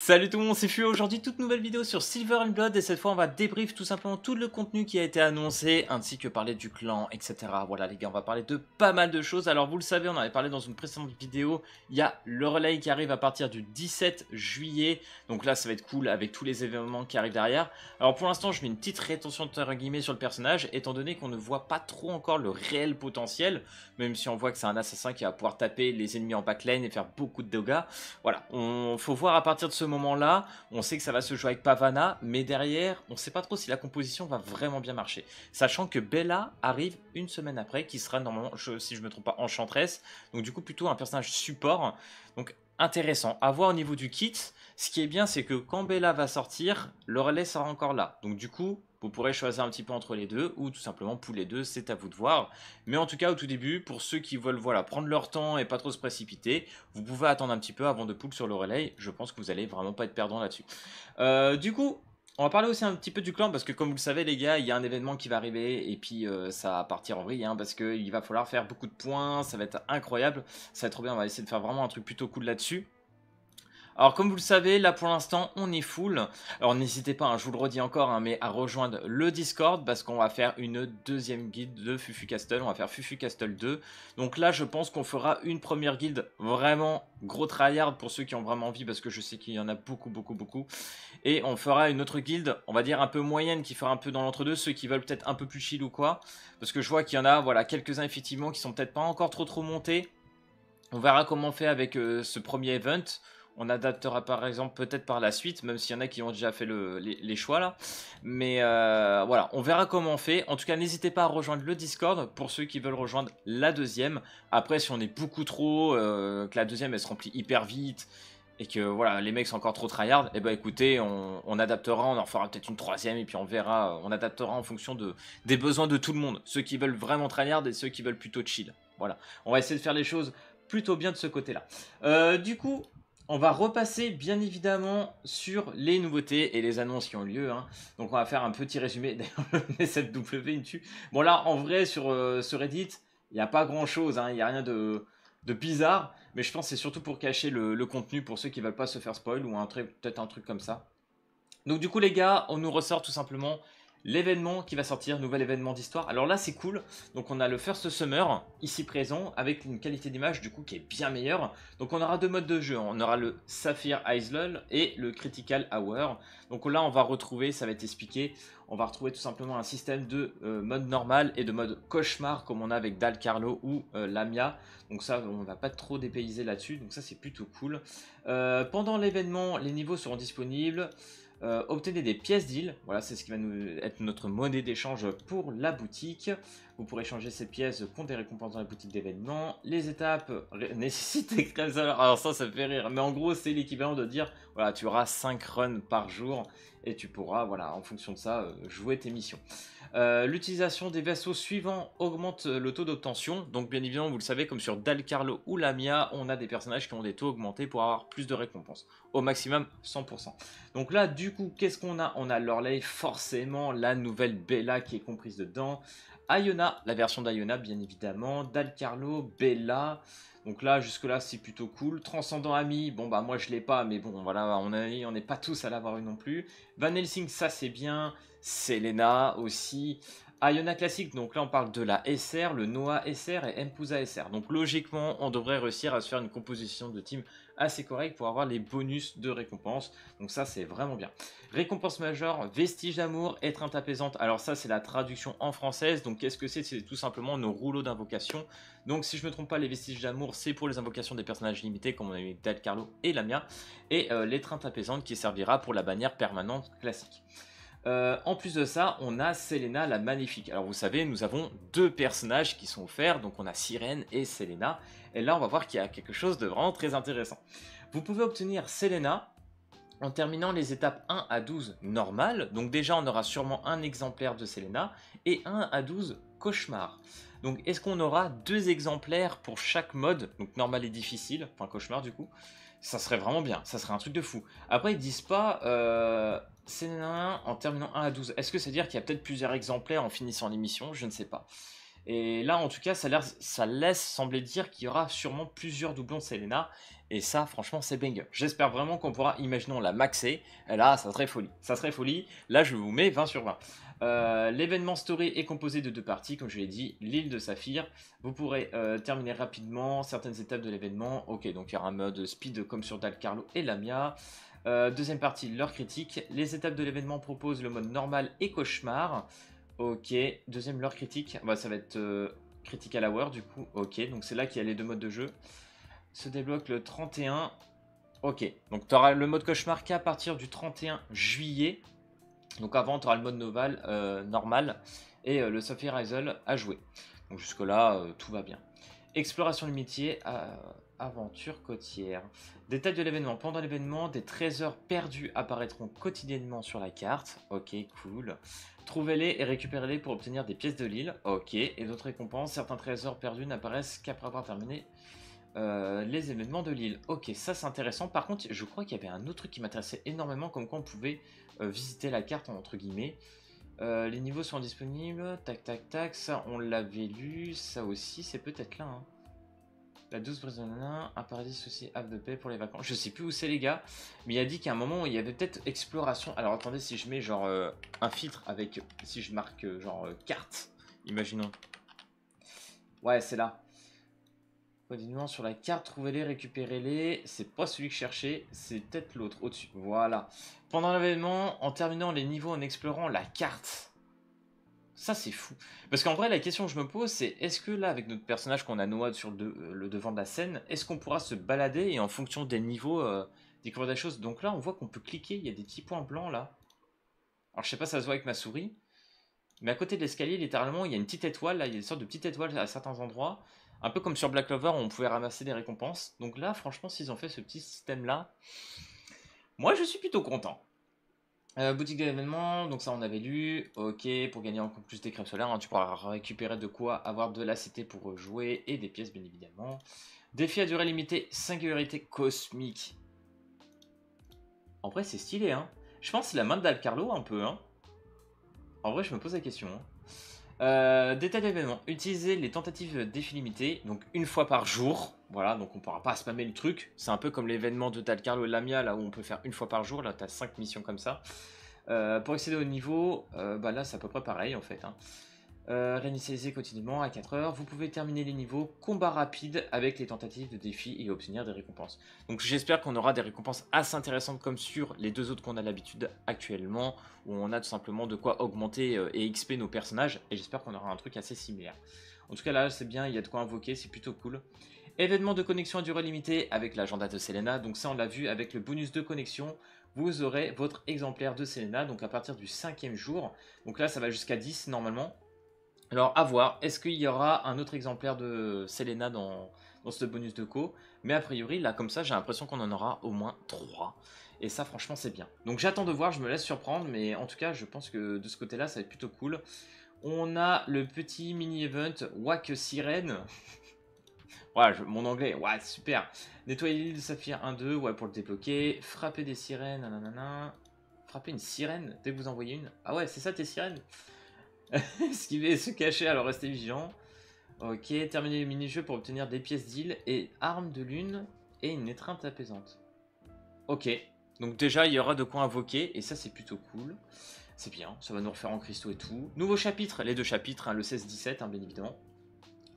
Salut tout le monde, c'est Fui. Aujourd'hui, toute nouvelle vidéo sur Silver and Blood et cette fois on va débrief tout simplement tout le contenu qui a été annoncé ainsi que parler du clan, etc. Voilà les gars, on va parler de pas mal de choses. Alors vous le savez, on en avait parlé dans une précédente vidéo, il y a le relais qui arrive à partir du 17 juillet. Donc là ça va être cool avec tous les événements qui arrivent derrière. Alors pour l'instant je mets une petite rétention de guillemets sur le personnage étant donné qu'on ne voit pas trop encore le réel potentiel. Même si on voit que c'est un assassin qui va pouvoir taper les ennemis en backlane et faire beaucoup de dégâts. Voilà, faut voir à partir de ce moment-là, on sait que ça va se jouer avec Pavana, mais derrière, on ne sait pas trop si la composition va vraiment bien marcher. Sachant que Bella arrive une semaine après, qui sera normalement, si je ne me trompe pas, Enchantress. Donc du coup, plutôt un personnage support. Donc intéressant. À voir au niveau du kit. Ce qui est bien, c'est que quand Bella va sortir, le relais sera encore là. Donc du coup, vous pourrez choisir un petit peu entre les deux, ou tout simplement pour les deux, c'est à vous de voir. Mais en tout cas, au tout début, pour ceux qui veulent voilà, prendre leur temps et pas trop se précipiter, vous pouvez attendre un petit peu avant de pull sur le relais. Je pense que vous allez vraiment pas être perdant là-dessus. Du coup, on va parler aussi un petit peu du clan, parce que comme vous le savez les gars, il y a un événement qui va arriver, et puis ça va partir en vrille, hein, parce qu'il va falloir faire beaucoup de points, ça va être incroyable, ça va être trop bien, on va essayer de faire vraiment un truc plutôt cool là-dessus. Alors comme vous le savez, là pour l'instant on est full. Alors n'hésitez pas, hein, je vous le redis encore, hein, mais à rejoindre le Discord parce qu'on va faire une deuxième guilde de Fufu Castle. On va faire Fufu Castle 2. Donc là je pense qu'on fera une première guilde vraiment gros tryhard pour ceux qui ont vraiment envie, parce que je sais qu'il y en a beaucoup. Et on fera une autre guilde, on va dire un peu moyenne, qui fera un peu dans l'entre-deux, ceux qui veulent peut-être un peu plus chill ou quoi. Parce que je vois qu'il y en a, voilà, quelques-uns effectivement qui sont peut-être pas encore trop montés. On verra comment on fait avec ce premier event. On adaptera par exemple peut-être par la suite, même s'il y en a qui ont déjà fait les choix là. Mais voilà, on verra comment on fait. En tout cas, n'hésitez pas à rejoindre le Discord pour ceux qui veulent rejoindre la deuxième. Après, si on est beaucoup trop, que la deuxième elle se remplit hyper vite et que voilà, les mecs sont encore trop tryhard, et bah écoutez, on adaptera, on en fera peut-être une troisième et puis on verra, on adaptera en fonction des besoins de tout le monde. Ceux qui veulent vraiment tryhard et ceux qui veulent plutôt chill. Voilà, on va essayer de faire les choses plutôt bien de ce côté-là. Du coup, on va repasser bien évidemment sur les nouveautés et les annonces qui ont lieu. Hein. Donc on va faire un petit résumé. D'ailleurs, cette W il me tue. Bon là, en vrai, sur Reddit, il n'y a pas grand-chose. Hein. Il n'y a rien de bizarre. Mais je pense que c'est surtout pour cacher le contenu pour ceux qui ne veulent pas se faire spoil ou peut-être un truc comme ça. Donc du coup les gars, on nous ressort tout simplement l'événement qui va sortir, nouvel événement d'histoire. Alors là c'est cool, donc on a le First Summer ici présent avec une qualité d'image du coup qui est bien meilleure. Donc on aura deux modes de jeu, on aura le Sapphire Isle et le Critical Hour. Donc là on va retrouver, ça va être expliqué, on va retrouver tout simplement un système de mode normal et de mode cauchemar comme on a avec Dal Carlo ou Lamia. Donc ça on va pas trop dépayser là-dessus, donc ça c'est plutôt cool. Pendant l'événement les niveaux seront disponibles. Obtenez des pièces deal, voilà c'est ce qui va être notre monnaie d'échange pour la boutique. Vous pourrez changer ces pièces contre des récompenses dans la boutique d'événements. Les étapes nécessitent alors ça me fait rire, mais en gros c'est l'équivalent de dire voilà tu auras 5 runs par jour et tu pourras voilà en fonction de ça jouer tes missions. L'utilisation des vaisseaux suivants augmente le taux d'obtention. Donc bien évidemment, vous le savez, comme sur Dal Carlo ou Lamia, on a des personnages qui ont des taux augmentés pour avoir plus de récompenses. Au maximum 100%. Donc là, du coup, qu'est-ce qu'on a? On a Lorelei, forcément, la nouvelle Bella qui est comprise dedans. Iona, la version d'Iona, bien évidemment. Dal Carlo, Bella. Donc là, jusque-là, c'est plutôt cool. Transcendant Ami, bon bah moi je l'ai pas, mais bon voilà, on n'est pas tous à l'avoir eu non plus. Van Helsing, ça c'est bien. Selena aussi. Iona classique, donc là on parle de la SR, le Noah SR et Mpusa SR. Donc logiquement, on devrait réussir à se faire une composition de team assez correcte pour avoir les bonus de récompense. Donc ça c'est vraiment bien. Récompense majeure, vestige d'amour, étreinte apaisante. Alors ça c'est la traduction en française. Donc qu'est-ce que c'est? C'est tout simplement nos rouleaux d'invocation. Donc si je ne me trompe pas, les vestiges d'amour c'est pour les invocations des personnages limités comme on a eu avec Dal Carlo et Lamia. Et l'étreinte apaisante qui servira pour la bannière permanente classique. En plus de ça, on a Selena la Magnifique. Alors vous savez, nous avons deux personnages qui sont offerts, donc on a Sirène et Selena. Et là, on va voir qu'il y a quelque chose de vraiment très intéressant. Vous pouvez obtenir Selena en terminant les étapes 1 à 12 normales. Donc déjà, on aura sûrement un exemplaire de Selena et 1 à 12 cauchemar. Donc est-ce qu'on aura deux exemplaires pour chaque mode, donc normal et difficile, enfin cauchemar du coup? Ça serait vraiment bien, ça serait un truc de fou. Après, ils disent pas Selena en terminant 1 à 12. Est-ce que ça veut dire qu'il y a peut-être plusieurs exemplaires en finissant l'émission? Je ne sais pas. Et là, en tout cas, ça laisse sembler dire qu'il y aura sûrement plusieurs doublons de Selena. Et ça, franchement, c'est banger. J'espère vraiment qu'on pourra, imaginons, la maxer. Et là, ça serait folie. Ça serait folie. Là, je vous mets 20 sur 20. L'événement story est composé de deux parties, comme je l'ai dit, l'île de Saphir. Vous pourrez terminer rapidement certaines étapes de l'événement. Ok, donc il y aura un mode speed comme sur Dalcarlo et Lamia. Deuxième partie, l'heure critique. Les étapes de l'événement proposent le mode normal et cauchemar. Ok, deuxième l'heure critique. Bah, ça va être critical hour du coup. Ok, donc c'est là qu'il y a les deux modes de jeu. Se débloque le 31. Ok, donc tu auras le mode cauchemar qu'à partir du 31 juillet. Donc avant, tu auras le mode normal et le Saphir Isle à jouer. Donc jusque-là, tout va bien. Exploration limitée, aventure côtière. Détail de l'événement. Pendant l'événement, des trésors perdus apparaîtront quotidiennement sur la carte. Ok, cool. Trouvez-les et récupérez-les pour obtenir des pièces de l'île. Ok, et d'autres récompenses. Certains trésors perdus n'apparaissent qu'après avoir terminé les événements de l'île. Ok, ça c'est intéressant. Par contre, je crois qu'il y avait un autre truc qui m'intéressait énormément, comme quoi on pouvait visiter la carte entre guillemets. Les niveaux sont disponibles. Tac, tac, tac. Ça, on l'avait lu. Ça aussi, c'est peut-être là. Hein. La 12 prisonniers, un paradis aussi, havre de paix pour les vacances. Je sais plus où c'est, les gars. Mais il a dit qu'à un moment, il y avait peut-être exploration. Alors attendez, si je mets genre un filtre avec. Si je marque genre carte, imaginons. Ouais, c'est là. Continuons sur la carte, trouvez-les, récupérez-les. C'est pas celui que je cherchais, c'est peut-être l'autre au-dessus. Voilà. Pendant l'événement, en terminant les niveaux, en explorant la carte. Ça, c'est fou. Parce qu'en vrai, la question que je me pose, c'est est-ce que là, avec notre personnage qu'on a Noad sur le devant de la scène, est-ce qu'on pourra se balader et en fonction des niveaux, découvrir des choses. Donc là, on voit qu'on peut cliquer, il y a des petits points blancs là. Alors, je sais pas si ça se voit avec ma souris. Mais à côté de l'escalier, littéralement, il y a une petite étoile, là, il y a une sorte de petite étoile à certains endroits. Un peu comme sur Black Clover, où on pouvait ramasser des récompenses. Donc là, franchement, s'ils ont fait ce petit système-là, moi, je suis plutôt content. Boutique d'événements, donc ça on avait lu. Ok, pour gagner encore plus des crèmes solaires, hein, tu pourras récupérer de quoi avoir de l'ACT pour jouer et des pièces, bien évidemment. Défi à durée limitée, singularité cosmique. En vrai, c'est stylé, hein. Je pense que c'est la main de Dalcarlo, un peu, hein. En vrai, je me pose la question, hein. Détail d'événement. Utilisez les tentatives défi limité, donc une fois par jour. Voilà, donc on pourra pas spammer le truc. C'est un peu comme l'événement de Dalcarlo et Lamia, là où on peut faire une fois par jour. Là, tu as 5 missions comme ça. Pour accéder au niveau, bah là, c'est à peu près pareil en fait. Hein. Réinitialiser continuellement à 4 heures. Vous pouvez terminer les niveaux combat rapide avec les tentatives de défi et obtenir des récompenses. Donc j'espère qu'on aura des récompenses assez intéressantes comme sur les deux autres qu'on a l'habitude actuellement, où on a tout simplement de quoi augmenter et XP nos personnages. Et j'espère qu'on aura un truc assez similaire. En tout cas là, c'est bien, il y a de quoi invoquer, c'est plutôt cool. Événement de connexion à durée limitée avec l'agenda de Selena. Donc ça, on l'a vu avec le bonus de connexion. Vous aurez votre exemplaire de Selena, donc à partir du 5e jour. Donc là, ça va jusqu'à 10 normalement. Alors, à voir, est-ce qu'il y aura un autre exemplaire de Selena dans ce bonus de co? Mais a priori, là, comme ça, j'ai l'impression qu'on en aura au moins 3. Et ça, franchement, c'est bien. Donc, j'attends de voir, je me laisse surprendre. Mais en tout cas, je pense que de ce côté-là, ça va être plutôt cool. On a le petit mini-event Wack Sirène. Voilà, mon anglais, ouais, super. Nettoyer l'île de Saphir 1-2, ouais, pour le débloquer. Frapper des sirènes, nanana. Frapper une sirène dès que vous en voyez une. Ah ouais, c'est ça tes sirènes? Esquiver et se cacher, alors restez vigilant. Ok, terminer le mini-jeu pour obtenir des pièces d'île et armes de lune et une étreinte apaisante. Ok, donc déjà il y aura de quoi invoquer et ça c'est plutôt cool. C'est bien, ça va nous refaire en cristaux et tout. Nouveau chapitre, les deux chapitres, hein, le 16-17 hein, bien évidemment.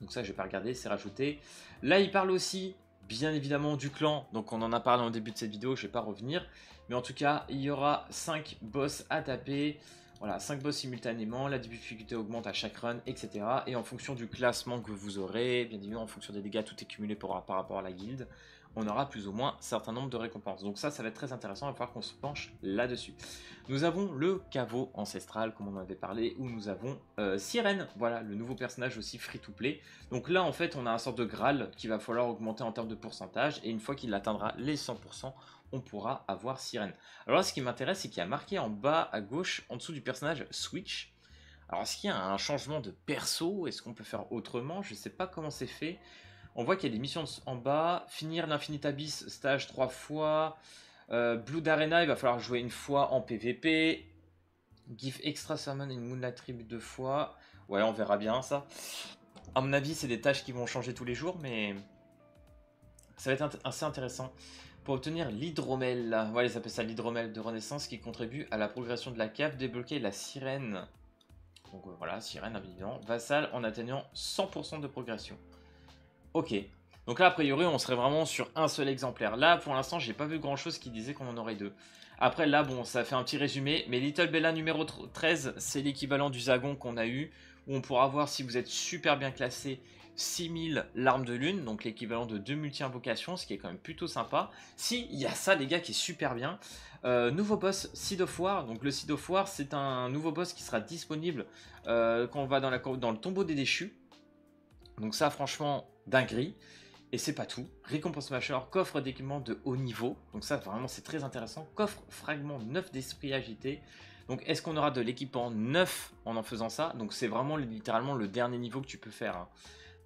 Donc ça je vais pas regarder, c'est rajouté. Là il parle aussi bien évidemment du clan, donc on en a parlé au début de cette vidéo, je vais pas revenir. Mais en tout cas il y aura 5 boss à taper. Voilà, 5 boss simultanément, la difficulté augmente à chaque run, etc. Et en fonction du classement que vous aurez, bien évidemment en fonction des dégâts, tout est cumulé par rapport à la guilde, on aura plus ou moins un certain nombre de récompenses. Donc ça va être très intéressant, il va falloir qu'on se penche là-dessus. Nous avons le caveau ancestral, comme on en avait parlé, où nous avons Sirène, voilà, le nouveau personnage aussi free-to-play. Donc là, en fait, on a un sorte de Graal qu'il va falloir augmenter en termes de pourcentage, et une fois qu'il atteindra les 100%, on pourra avoir Sirène. Alors là, ce qui m'intéresse, c'est qu'il y a marqué en bas à gauche, en dessous du personnage, Switch. Alors, est-ce qu'il y a un changement de perso? Est-ce qu'on peut faire autrement? Je ne sais pas comment c'est fait. On voit qu'il y a des missions en bas. Finir l'Infinite Abyss, stage 3 fois. Blood Arena, il va falloir jouer une fois en PVP. Give Extra Summon et Moonlight Tribute 2 fois. Ouais, on verra bien ça. À mon avis, c'est des tâches qui vont changer tous les jours, mais ça va être assez intéressant. Pour obtenir l'hydromel, voilà, ils appellent ça l'hydromel de renaissance qui contribue à la progression de la cave, débloquer la sirène. Donc voilà, sirène, évidemment. Vassal en atteignant 100% de progression. Ok. Donc là, a priori, on serait vraiment sur un seul exemplaire. Là, pour l'instant, j'ai pas vu grand-chose qui disait qu'on en aurait deux. Après, là, bon, ça fait un petit résumé. Mais Little Bella numéro 13, c'est l'équivalent du Zagon qu'on a eu. Où on pourra voir si vous êtes super bien classé 6000 larmes de lune. Donc l'équivalent de 2 multi-invocations, ce qui est quand même plutôt sympa. Si, il y a ça, les gars, qui est super bien. Nouveau boss, Seed of War. Donc le Seed of War, c'est un nouveau boss qui sera disponible quand on va dans le tombeau des déchus. Donc ça, franchement, dinguerie. Et c'est pas tout. Récompense majeur, coffre d'équipement de haut niveau. Donc ça, vraiment, c'est très intéressant. Coffre fragment 9 d'esprit agité. Donc est-ce qu'on aura de l'équipement 9 en faisant ça? Donc c'est vraiment littéralement le dernier niveau que tu peux faire. Hein.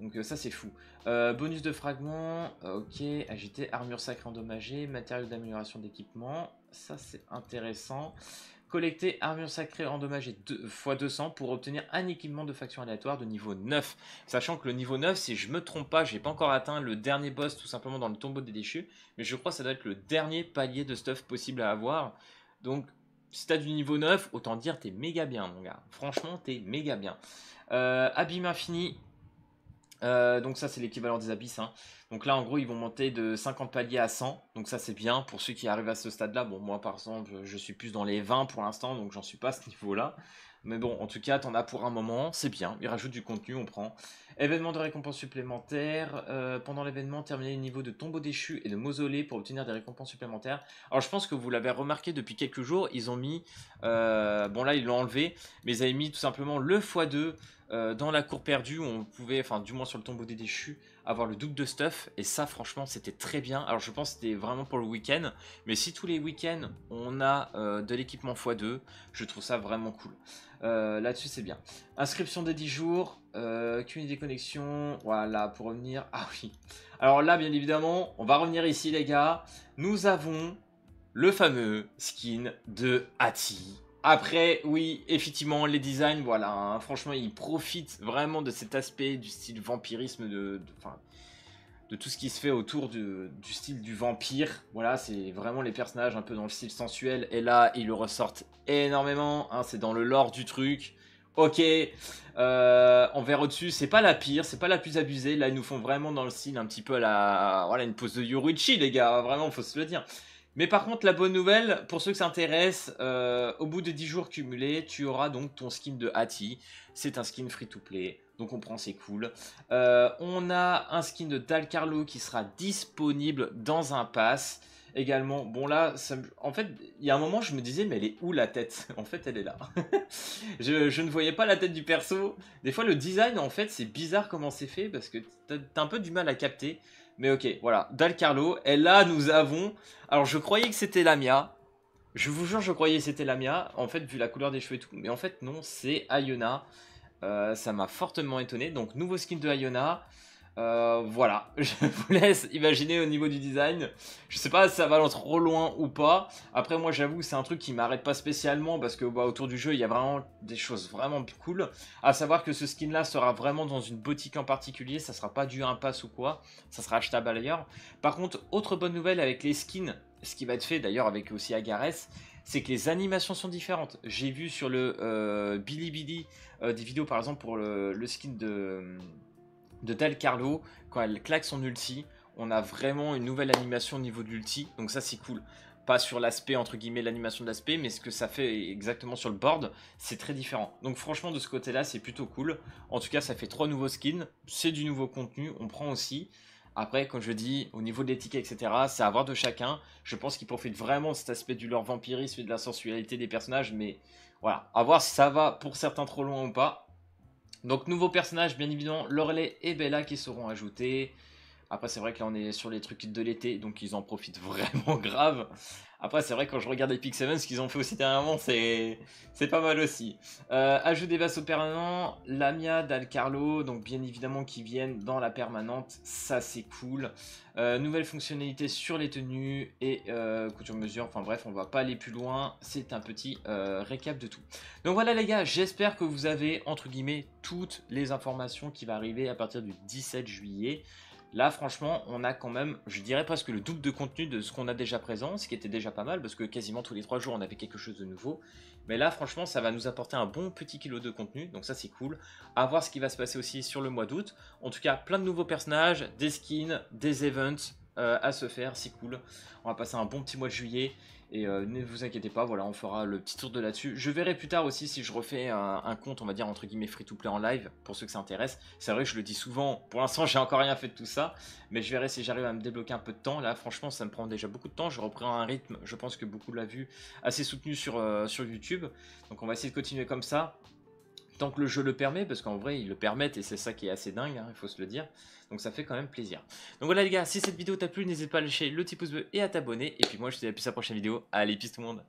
Donc ça, c'est fou. Bonus de fragments. Ok, agité, armure sacrée endommagée, matériaux d'amélioration d'équipement. Ça, c'est intéressant. Collecter armure sacrée endommagée x 200 pour obtenir un équipement de faction aléatoire de niveau 9. Sachant que le niveau 9, si je me trompe pas, j'ai pas encore atteint le dernier boss tout simplement dans le tombeau des déchus. Mais je crois que ça doit être le dernier palier de stuff possible à avoir. Donc si t'as du niveau 9, autant dire t'es méga bien mon gars. Franchement, t'es méga bien. Abîme infini. Donc ça c'est l'équivalent des abysses. Hein. Donc là en gros ils vont monter de 50 paliers à 100. Donc ça c'est bien pour ceux qui arrivent à ce stade là. Bon moi par exemple je suis plus dans les 20 pour l'instant. Donc j'en suis pas à ce niveau là. Mais bon en tout cas t'en as pour un moment. C'est bien. Ils rajoutent du contenu, on prend. Événement de récompense supplémentaire. Pendant l'événement terminer les niveaux de tombeau déchu et de mausolée pour obtenir des récompenses supplémentaires. Alors je pense que vous l'avez remarqué depuis quelques jours. Ils ont mis... bon là ils l'ont enlevé. Mais ils avaient mis tout simplement le x2 dans la cour perdue où on pouvait, enfin du moins sur le tombeau des déchus, avoir le double de stuff. Et ça franchement c'était très bien. Alors je pense que c'était vraiment pour le week-end. Mais si tous les week-ends on a de l'équipement x2, je trouve ça vraiment cool. Là-dessus c'est bien. Inscription des 10 jours. Cumul des connexions. Voilà pour revenir. Ah oui. Alors là bien évidemment on va revenir ici les gars. Nous avons le fameux skin de Ati. Après, oui, effectivement, les designs, voilà, hein, franchement, ils profitent vraiment de cet aspect du style vampirisme, de tout ce qui se fait autour du style du vampire. Voilà, c'est vraiment les personnages un peu dans le style sensuel. Et là, ils le ressortent énormément, hein, c'est dans le lore du truc. Ok, en vert au-dessus, c'est pas la pire, c'est pas la plus abusée. Là, ils nous font vraiment dans le style un petit peu à la... Voilà, une pose de Yoruichi, les gars, vraiment, faut se le dire. Mais par contre, la bonne nouvelle, pour ceux que ça intéresse, au bout de 10 jours cumulés, tu auras donc ton skin de Ati. C'est un skin free-to-play, donc on prend, c'est cool. On a un skin de Dalcarlo qui sera disponible dans un pass. Également, bon là, en fait, il y a un moment, je me disais, mais elle est où la tête? En fait, elle est là. je ne voyais pas la tête du perso. Des fois, le design, en fait, c'est bizarre comment c'est fait, parce que t'as un peu du mal à capter. Mais ok, voilà, Dalcarlo. Et là, nous avons... Alors, je croyais que c'était Lamia. Je vous jure, je croyais que c'était Lamia. En fait, vu la couleur des cheveux et tout. Mais en fait, non, c'est Aiona. Ça m'a fortement étonné. Donc, nouveau skin de Aiona. Voilà, je vous laisse imaginer au niveau du design. Je sais pas si ça va trop loin ou pas. Après moi j'avoue c'est un truc qui m'arrête pas spécialement parce que bah, autour du jeu il y a vraiment des choses vraiment cool. À savoir que ce skin là sera vraiment dans une boutique en particulier. Ça sera pas du impasse ou quoi. Ça sera achetable ailleurs. Par contre autre bonne nouvelle avec les skins, ce qui va être fait d'ailleurs avec aussi Agares, c'est que les animations sont différentes. J'ai vu sur le Bilibili des vidéos par exemple pour le skin de Dalcarlo, quand elle claque son ulti, on a vraiment une nouvelle animation au niveau de l'ulti, donc ça c'est cool. Pas sur l'aspect, entre guillemets, l'animation de l'aspect, mais ce que ça fait exactement sur le board, c'est très différent. Donc franchement, de ce côté-là, c'est plutôt cool. En tout cas, ça fait 3 nouveaux skins, c'est du nouveau contenu, on prend aussi. Après, comme je dis, au niveau de l'étiquette, etc., c'est à voir de chacun. Je pense qu'ils profitent vraiment de cet aspect du leur vampirisme et de la sensualité des personnages, mais voilà, à voir si ça va pour certains trop loin ou pas. Donc nouveaux personnages, bien évidemment, Lorelei et Bella qui seront ajoutés. Après c'est vrai que là on est sur les trucs de l'été, donc ils en profitent vraiment grave. Après, c'est vrai, quand je regarde Epic Seven, ce qu'ils ont fait aussi dernièrement, c'est pas mal aussi. Ajout des vassaux permanents, Lamia, Dalcarlo, donc bien évidemment qui viennent dans la permanente, ça c'est cool. Nouvelle fonctionnalité sur les tenues et couture mesure, enfin bref, on va pas aller plus loin, c'est un petit récap de tout. Donc voilà les gars, j'espère que vous avez, entre guillemets, toutes les informations qui vont arriver à partir du 17 juillet. Là, franchement, on a quand même, je dirais presque le double de contenu de ce qu'on a déjà présent, ce qui était déjà pas mal, parce que quasiment tous les 3 jours, on avait quelque chose de nouveau. Mais là, franchement, ça va nous apporter un bon petit kilo de contenu, donc ça, c'est cool. À voir ce qui va se passer aussi sur le mois d'août. En tout cas, plein de nouveaux personnages, des skins, des events à se faire, c'est cool. On va passer un bon petit mois de juillet. Et ne vous inquiétez pas, voilà, on fera le petit tour de là-dessus. Je verrai plus tard aussi si je refais un compte, on va dire, entre guillemets, free-to-play en live, pour ceux que ça intéresse. C'est vrai que je le dis souvent, pour l'instant, j'ai encore rien fait de tout ça, mais je verrai si j'arrive à me débloquer un peu de temps. Là, franchement, ça me prend déjà beaucoup de temps. Je reprends un rythme, je pense que beaucoup l'ont vu, assez soutenu sur YouTube. Donc on va essayer de continuer comme ça. Tant que le jeu le permet, parce qu'en vrai ils le permettent et c'est ça qui est assez dingue, hein, il faut se le dire. Donc ça fait quand même plaisir. Donc voilà les gars, si cette vidéo t'a plu, n'hésite pas à lâcher le petit pouce bleu et à t'abonner. Et puis moi je te dis à la prochaine vidéo. Allez, peace tout le monde.